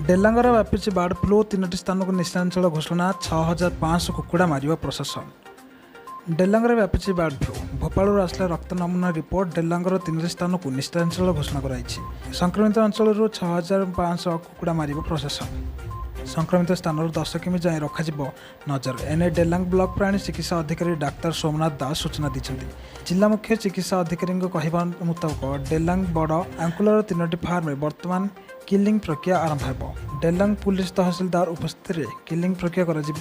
ଡେଲାଙ୍ଗରେ ବ୍ୟାପିଛି bird flu. 3ଟି ସ୍ଥାନକୁ ନିଶ୍ଚିତାଞ୍ଚଳ ଘୋଷଣା। 6500 କୁକୁଡ଼ା ମାରିବ ପ୍ରଶାସନ। ଡେଲାଙ୍ଗରେ ବ୍ୟାପିଛି ବାର୍ଡ ଫ୍ଲୁ। ଭୋପାଳରୁ ଆସିଲା ରକ୍ତ ନମୁନା ରିପୋର୍ଟ। ଡେଲାଙ୍ଗର 3ଟି ସ୍ଥାନକୁ ନିଶ୍ଚିତାଞ୍ଚଳ ଘୋଷଣା କରାଯାଇଛି। ସଂକ୍ରମିତ ଅଞ୍ଚଳରୁ 6500 କୁକୁଡ଼ା ମାରିବ ପ୍ରଶାସନ। ସଂକ୍ରମିତ ସ୍ଥାନରୁ 10 କିମି ଯାଏଁ ରଖାଯିବ ନଜର। ଏନେ ଡେଲାଙ୍ଗ ବ୍ଲକ ପ୍ରାଣୀ ଚିକିତ୍ସା ଅଧିକାରୀ ଡାକ୍ତର ସୋମନାଥ ଦାସ ସୂଚନା ଦେଇଛନ୍ତି। ଜିଲ୍ଲା ମୁଖ୍ୟ ଚିକିତ୍ସା ଅଧିକାରୀଙ୍କ କହିବା ମୁତାବକ ଡେଲାଙ୍ଗ ବଡ଼ ଆଙ୍କୁଲର 3ଟି ଫାର୍ମରେ ବର୍ତ୍ତମାନ କିଲିଂ ପ୍ରକ୍ରିୟା ଆରମ୍ଭ ହେବ। ଡେଲାଙ୍ଗ ପୁଲିସ ତହସିଲଦାର ଉପସ୍ଥିତିରେ କିଲିଂ ପ୍ରକ୍ରିୟା କରାଯିବ।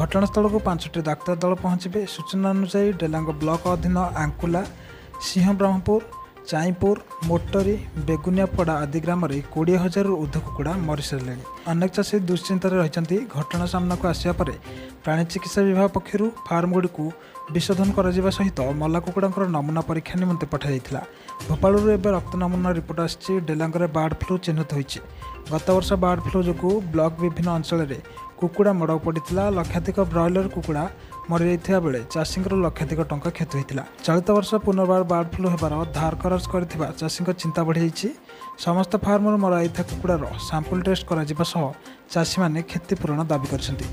ଘଟଣାସ୍ଥଳକୁ 5ଟି ଡାକ୍ତର ଦଳ ପହଞ୍ଚିବେ। ସୂଚନା ଅନୁଯାୟୀ ଡେଲାଙ୍ଗ ବ୍ଲକ ଅଧୀନ ଆଙ୍କୁଲା, ସିଂହବ୍ରହ୍ମପୁର, ଚାଇଁପୁର, ମୋଟରୀ, ବେଗୁନିଆପଡ଼ା ଆଦି ଗ୍ରାମରେ 20,000ରୁ ଉର୍ଦ୍ଧ୍ୱ କୁକୁଡ଼ା ମରିସାରିଲେଣି। ଅନେକ ଚାଷୀ ଦୁଶ୍ଚିନ୍ତାରେ ରହିଛନ୍ତି। ଘଟଣା ସାମ୍ନାକୁ ଆସିବା ପରେ ପ୍ରାଣୀ ଚିକିତ୍ସା ବିଭାଗ ପକ୍ଷରୁ ଫାର୍ମଗୁଡ଼ିକୁ ବିଶୋଧନ କରାଯିବା ସହିତ ମଲା କୁକୁଡ଼ାଙ୍କର ନମୁନା ପରୀକ୍ଷା ନିମନ୍ତେ ପଠାଯାଇଥିଲା। ଭୋପାଳରୁ ଏବେ ରକ୍ତ ନମୁନା ରିପୋର୍ଟ ଆସିଛି। ଡେଲାଙ୍ଗରେ ବାର୍ଡ ଫ୍ଲୁ ଚିହ୍ନଟ ହୋଇଛି। ଗତ ବର୍ଷ ବାର୍ଡ ଫ୍ଲୁ ଯୋଗୁଁ ବ୍ଲକ ବିଭିନ୍ନ ଅଞ୍ଚଳରେ କୁକୁଡ଼ା ମଡ଼କୁ ପଡ଼ିଥିଲା। ଲକ୍ଷାଧିକ ବ୍ରଏଲର କୁକୁଡ଼ା ମରିଯାଇଥିବା ବେଳେ ଚାଷୀଙ୍କର ଲକ୍ଷାଧିକ ଟଙ୍କା କ୍ଷତି ହୋଇଥିଲା। ଚଳିତ ବର୍ଷ ପୁନର୍ବାର ବାର୍ଡ ଫ୍ଲୁ ହେବାର ଧାର କରାର କରିଥିବା ଚାଷୀଙ୍କ ଚିନ୍ତା ବଢ଼ିଯାଇଛି। ସମସ୍ତ ଫାର୍ମରୁ ମରାଯାଇଥିବା କୁକୁଡ଼ାର ସାମ୍ପଲ ଟେଷ୍ଟ କରାଯିବା ସହ ଚାଷୀମାନେ କ୍ଷତିପୂରଣ ଦାବି କରିଛନ୍ତି।